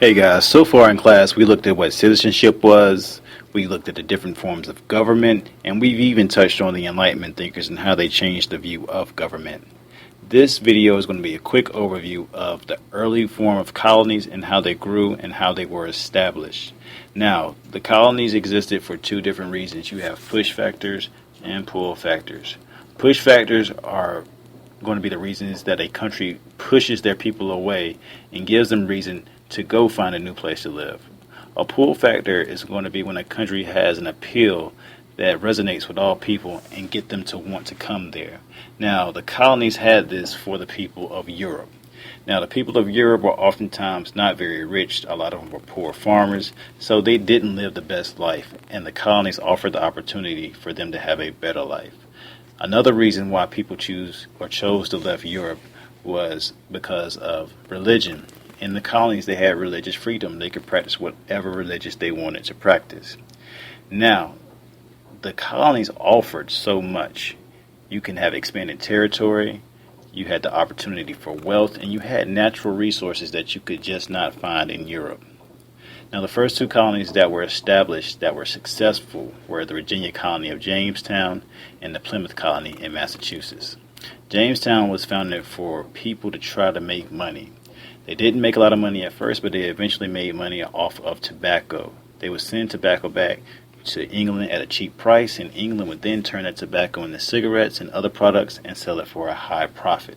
Hey guys, so far in class we looked at what citizenship was, we looked at the different forms of government, and we've even touched on the Enlightenment thinkers and how they changed the view of government. This video is going to be a quick overview of the early form of colonies and how they grew and how they were established. Now, the colonies existed for two different reasons. You have push factors and pull factors. Push factors are going to be the reasons that a country pushes their people away and gives them reason to go find a new place to live. A pull factor is going to be when a country has an appeal that resonates with all people and get them to want to come there. Now, the colonies had this for the people of Europe. Now, the people of Europe were oftentimes not very rich. A lot of them were poor farmers, so they didn't live the best life, and the colonies offered the opportunity for them to have a better life. Another reason why people chose to leave Europe was because of religion. In the colonies, they had religious freedom. They could practice whatever religious they wanted to practice. Now, the colonies offered so much. You can have expanded territory, you had the opportunity for wealth, and you had natural resources that you could just not find in Europe. Now, the first two colonies that were established that were successful were the Virginia colony of Jamestown and the Plymouth colony in Massachusetts. Jamestown was founded for people to try to make money. They didn't make a lot of money at first, but they eventually made money off of tobacco. They would send tobacco back to England at a cheap price, and England would then turn that tobacco into cigarettes and other products and sell it for a high profit.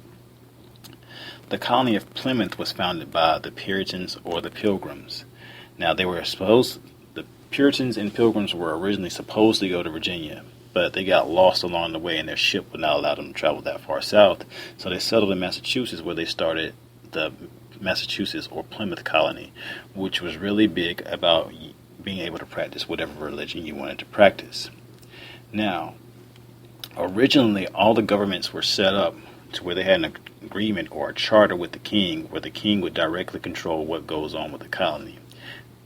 The colony of Plymouth was founded by the Puritans or the Pilgrims. Now, the Puritans and Pilgrims were originally supposed to go to Virginia, but they got lost along the way and their ship would not allow them to travel that far south. So they settled in Massachusetts, where they started the Massachusetts or Plymouth colony, which was really big about being able to practice whatever religion you wanted to practice. Now, originally all the governments were set up to where they had an agreement or a charter with the king, where the king would directly control what goes on with the colony.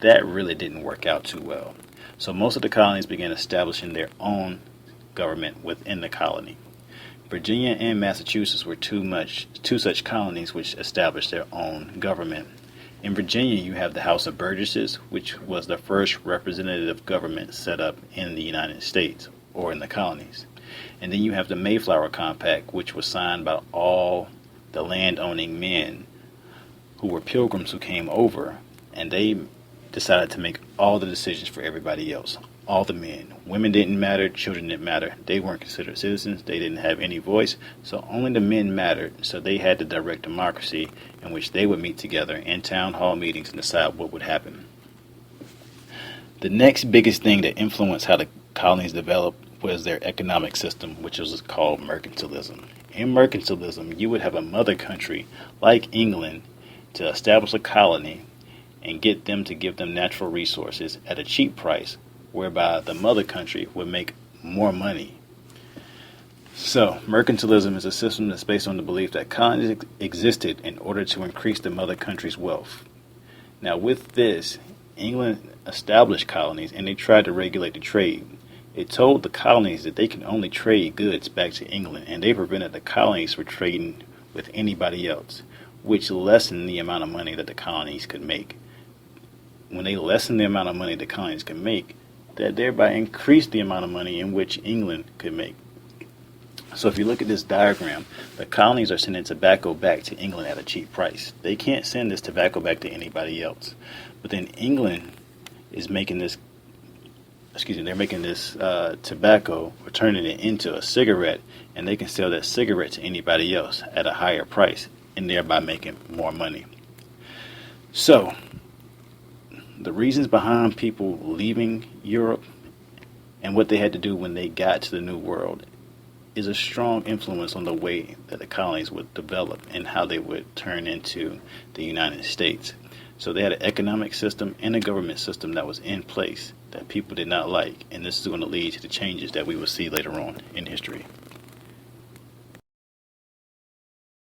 That really didn't work out too well. So most of the colonies began establishing their own government within the colony. Virginia and Massachusetts were two such colonies which established their own government. In Virginia, you have the House of Burgesses, which was the first representative government set up in the United States or in the colonies. And then you have the Mayflower Compact, which was signed by all the land-owning men who were pilgrims who came over, and they decided to make all the decisions for everybody else. All the men. Women didn't matter, children didn't matter. They weren't considered citizens, they didn't have any voice, so only the men mattered. So they had the direct democracy in which they would meet together in town hall meetings and decide what would happen. The next biggest thing that influenced how the colonies developed was their economic system, which was called mercantilism. In mercantilism, you would have a mother country like England to establish a colony and get them to give them natural resources at a cheap price, whereby the mother country would make more money. So, mercantilism is a system that's based on the belief that colonies existed in order to increase the mother country's wealth. Now, with this, England established colonies and they tried to regulate the trade. It told the colonies that they can only trade goods back to England, and they prevented the colonies from trading with anybody else, which lessened the amount of money that the colonies could make. When they lessened the amount of money the colonies could make, that thereby increased the amount of money in which England could make. So if you look at this diagram, the colonies are sending tobacco back to England at a cheap price. They can't send this tobacco back to anybody else. But then England is making this, tobacco, or turning it into a cigarette, and they can sell that cigarette to anybody else at a higher price, and thereby making more money. So, the reasons behind people leaving Europe and what they had to do when they got to the New World is a strong influence on the way that the colonies would develop and how they would turn into the United States. So they had an economic system and a government system that was in place that people did not like, and this is going to lead to the changes that we will see later on in history.